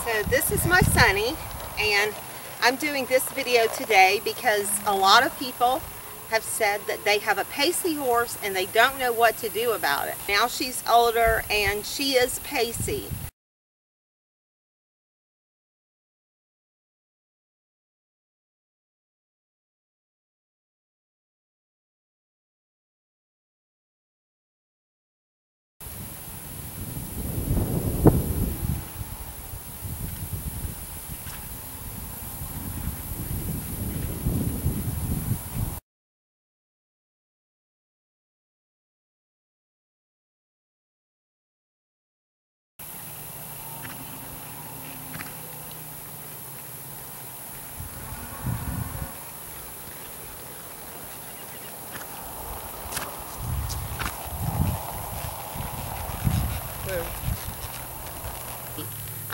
So this is my Sunny, and I'm doing this video today because a lot of people have said that they have a Pacey horse and they don't know what to do about it. Now she's older and she is Pacey.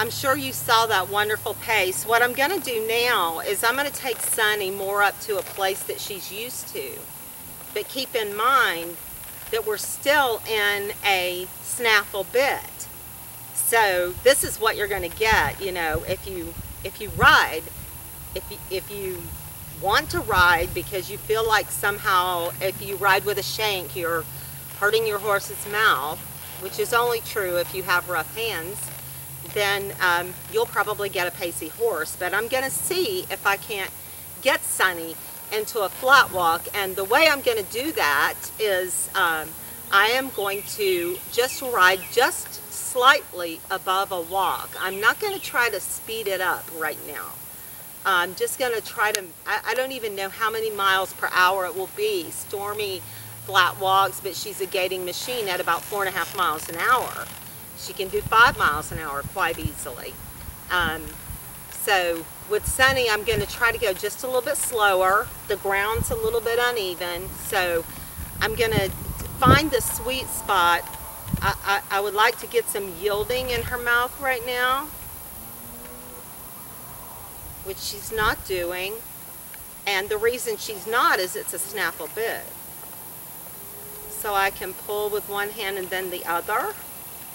I'm sure you saw that wonderful pace. What I'm going to do now is I'm going to take Sunny more up to a place that she's used to. But keep in mind that we're still in a snaffle bit. So this is what you're going to get, you know, if you ride, if you want to ride because you feel like somehow if you ride with a shank you're hurting your horse's mouth, which is only true if you have rough hands, then you'll probably get a Pacey horse. But I'm going to see if I can't get Sunny into a flat walk, and the way I'm going to do that is I am going to just ride just slightly above a walk. I'm not going to try to speed it up right now. I'm just going to try to, I don't even know how many miles per hour it will be. Stormy flat walks, but she's a gaiting machine at about 4.5 miles an hour. She can do 5 miles an hour quite easily. So with Sunny, I'm going to try to go just a little bit slower. The ground's a little bit uneven, so I'm going to find the sweet spot. I would like to get some yielding in her mouth right now, which she's not doing. And the reason she's not is it's a snaffle bit. So I can pull with one hand and then the other.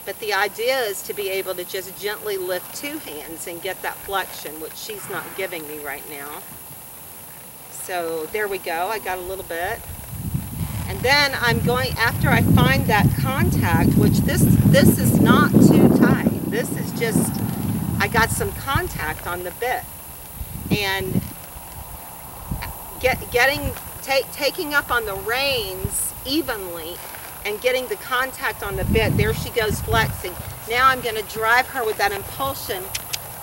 But the idea is to be able to just gently lift 2 hands and get that flexion, which she's not giving me right now. So there we go, I got a little bit. And then I'm going, after I find that contact, which this is not too tight. This is just, I got some contact on the bit. And taking up on the reins evenly and getting the contact on the bit. There she goes flexing. Now I'm going to drive her with that impulsion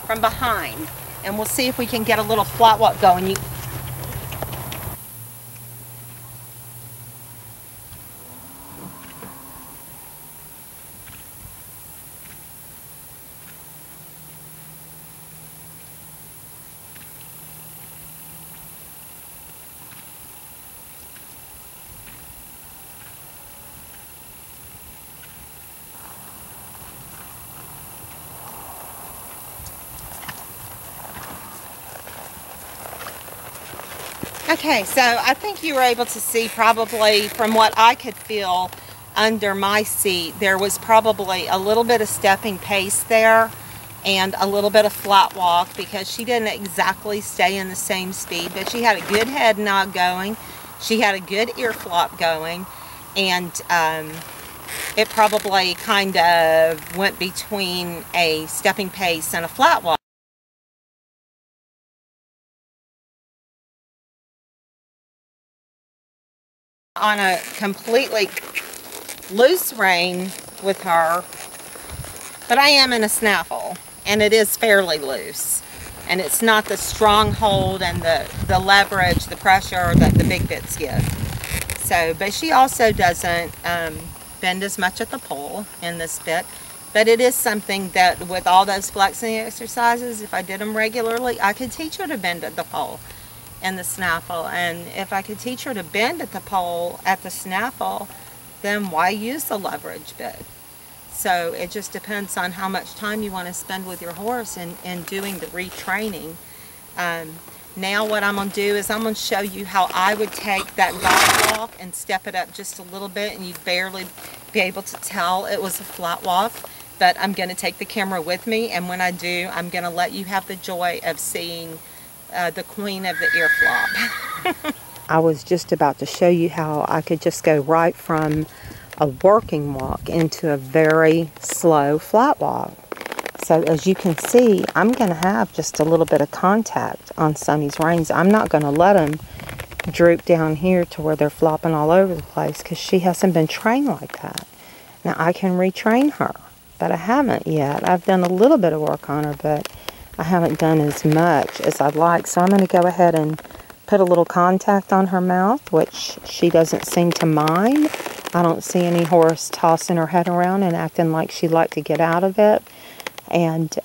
from behind, and we'll see if we can get a little flat walk going. Okay, so I think you were able to see probably from what I could feel under my seat, there was probably a little bit of stepping pace there and a little bit of flat walk because she didn't exactly stay in the same speed, but she had a good head nod going, she had a good ear flop going, and it probably kind of went between a stepping pace and a flat walk. On a completely loose rein with her, but I am in a snaffle and it is fairly loose, and it's not the strong hold and the leverage, the pressure that the big bits give. So, but she also doesn't bend as much at the pole in this bit, but it is something that with all those flexing exercises, if I did them regularly, I could teach her to bend at the pole and the snaffle. And if I could teach her to bend at the pole at the snaffle, then why use the leverage bit? So it just depends on how much time you want to spend with your horse in doing the retraining. Now what I'm going to do is I'm going to show you how I would take that dog walk and step it up just a little bit, and you'd barely be able to tell it was a flat walk but I'm going to take the camera with me, and when I do, I'm going to let you have the joy of seeing the queen of the ear flop. I was just about to show you how I could just go right from a working walk into a very slow flat walk. So as you can see, I'm going to have just a little bit of contact on Sunny's reins. I'm not going to let them droop down here to where they're flopping all over the place, because she hasn't been trained like that. Now I can retrain her, but I haven't yet. I've done a little bit of work on her, but I haven't done as much as I'd like. So I'm going to go ahead and put a little contact on her mouth, which she doesn't seem to mind. I don't see any horse tossing her head around and acting like she'd like to get out of it. And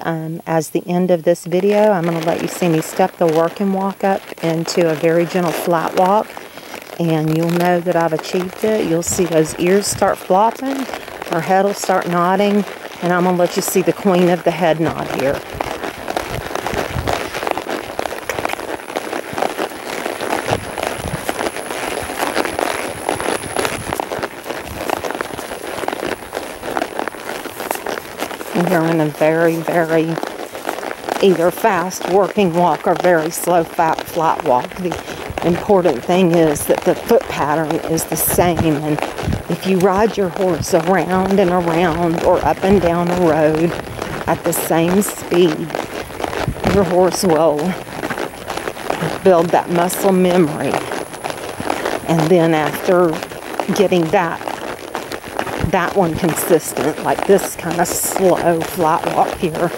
as the end of this video, I'm going to let you see me step the working walk up into a very gentle flat walk. And you'll know that I've achieved it. You'll see those ears start flopping. Her head will start nodding. And I'm going to let you see the queen of the head nod here. You're in a very, very either fast working walk or very slow flat walk. The important thing is that the foot pattern is the same, and if you ride your horse around and around or up and down a road at the same speed, your horse will build that muscle memory. And then after getting that one consistent, like this kind of slow flat walk here,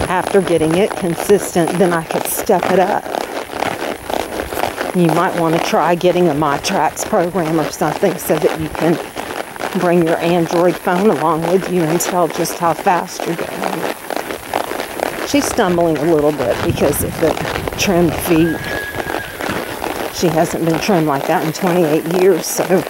after getting it consistent, then I could step it up. You might want to try getting a My Tracks program or something so that you can bring your Android phone along with you and tell just how fast you're going. She's stumbling a little bit because of the trimmed feet. She hasn't been trimmed like that in 28 years, so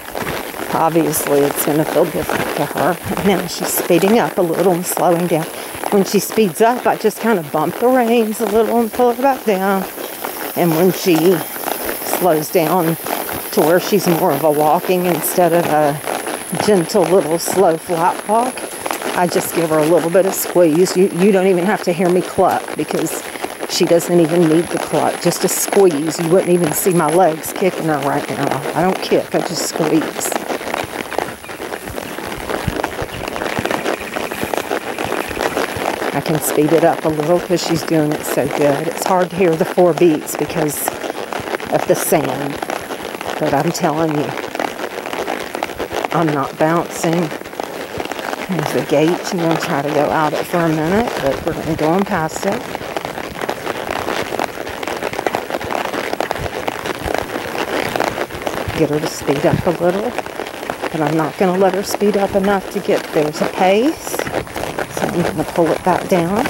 obviously it's going to feel different to her. Now she's speeding up a little and slowing down. When she speeds up, I just kind of bump the reins a little and pull her back down. And when she slows down to where she's more of a walking instead of a gentle little slow flat walk, I just give her a little bit of squeeze. You don't even have to hear me cluck, because she doesn't even need the cluck. Just a squeeze. You wouldn't even see my legs kicking her right now. I don't kick, I just squeeze. I can speed it up a little because she's doing it so good. It's hard to hear the 4 beats because of the sand. But I'm telling you, I'm not bouncing. There's the gate. I'm going to try to go out it for a minute, but we're going to go on past it. Get her to speed up a little. But I'm not going to let her speed up enough to get there's a pace. So I'm going to pull it back down.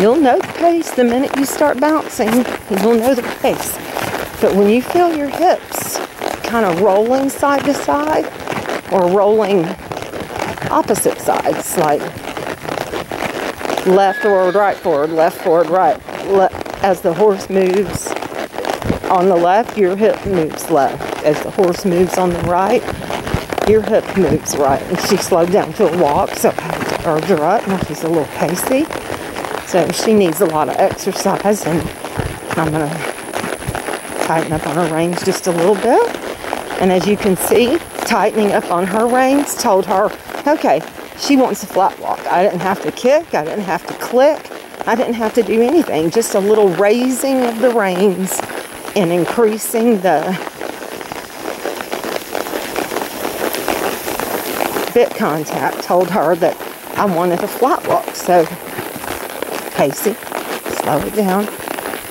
You'll know the pace the minute you start bouncing. You'll know the pace. But when you feel your hips kind of rolling side to side or rolling opposite sides, like left forward, left forward, right, as the horse moves on the left, your hip moves left. As the horse moves on the right, your hip moves right. And she slowed down to a walk, so I had to urge her up. Now she's a little pacey. So she needs a lot of exercise, and I'm going to tighten up on her reins just a little bit. And as you can see, tightening up on her reins told her, okay, she wants a flat walk. I didn't have to kick. I didn't have to click. I didn't have to do anything. Just a little raising of the reins and increasing the bit contact told her that I wanted a flat walk. So Pacey, slow it down,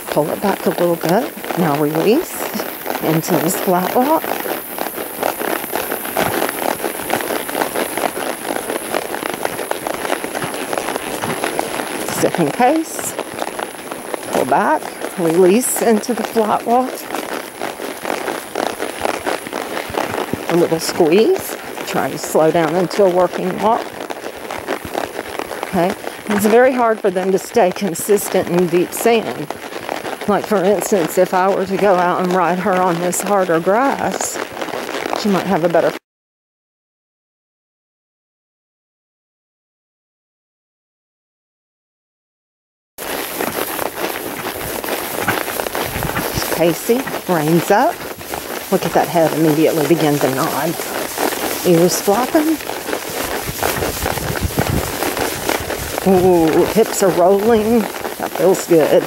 pull it back a little bit. Now release into this flat walk. Second pace, pull back, release into the flat walk. A little squeeze, try to slow down into a working walk. Okay, it's very hard for them to stay consistent in deep sand. Like for instance, if I were to go out and ride her on this harder grass, she might have a better Pacey reins up. Look at that head immediately begin to nod. Ears flopping. Ooh, hips are rolling. That feels good.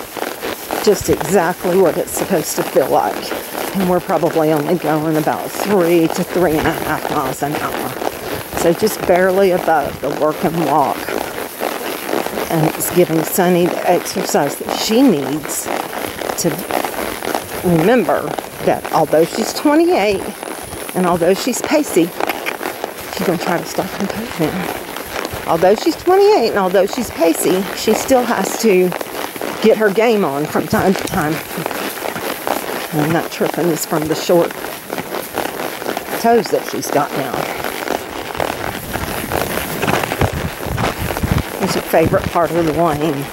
Just exactly what it's supposed to feel like. And we're probably only going about 3 to 3.5 miles an hour. So just barely above the work and walk. And it's giving Sunny the exercise that she needs to remember that although she's 28 and although she's pacey, she's going to try to stop and pose now. Although she's 28 and although she's pacey, she still has to get her game on from time to time. And that tripping is from the short toes that she's got now. It's her favorite part of the lane.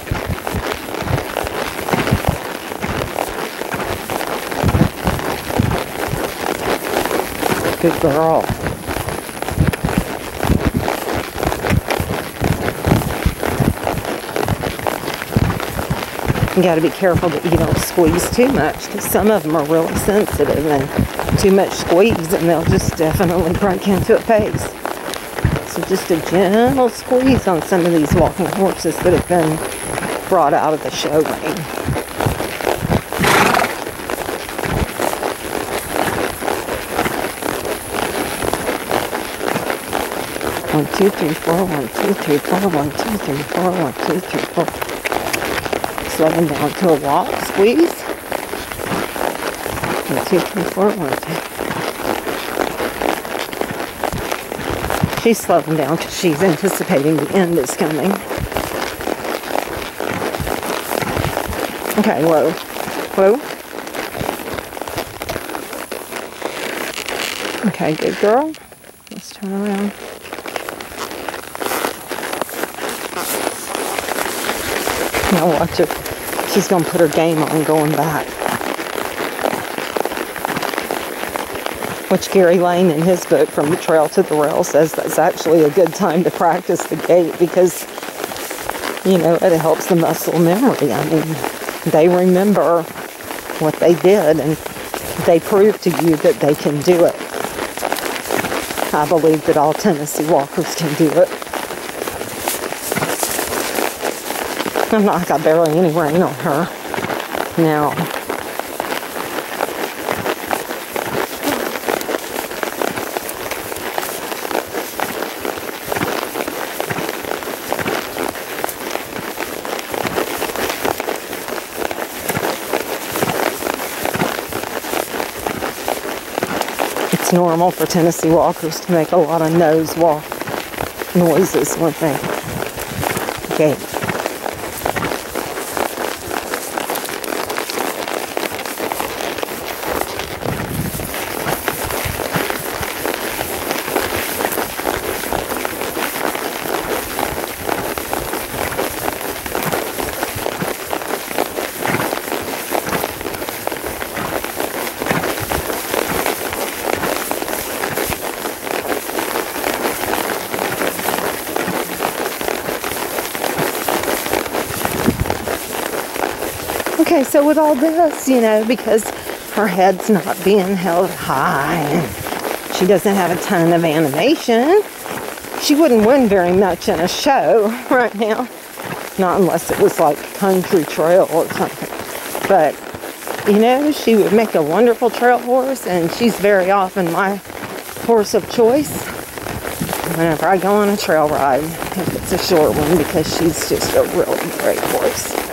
Good girl. You got to be careful that you don't squeeze too much, because some of them are really sensitive, and too much squeeze and they'll just definitely break into a pace. So just a gentle squeeze on some of these walking horses that have been brought out of the show ring. 1, 2, 3, 4, 1, 2, 3, 4, 1, 2, 3, 4, 1, 2, 3, 4. Slowing down to a walk, squeeze. 1, 2, 3, 4, 1, 2. She's slowing down because she's anticipating the end is coming. Okay, whoa. Whoa. Okay, good girl. Let's turn around. Now watch her. She's going to put her game on going back. Which Gary Lane in his book, From the Trail to the Rail, says that's actually a good time to practice the gait because, you know, it helps the muscle memory. I mean, they remember what they did and they prove to you that they can do it. I believe that all Tennessee walkers can do it. I'm not, I got barely any rain on her now. It's normal for Tennessee walkers to make a lot of nose walk noises when they gait. Okay, so with all this, you know, because her head's not being held high and she doesn't have a ton of animation, she wouldn't win very much in a show right now. Not unless it was like country trail or something. But, you know, she would make a wonderful trail horse, and she's very often my horse of choice whenever I go on a trail ride, if it's a short one, because she's just a really great horse.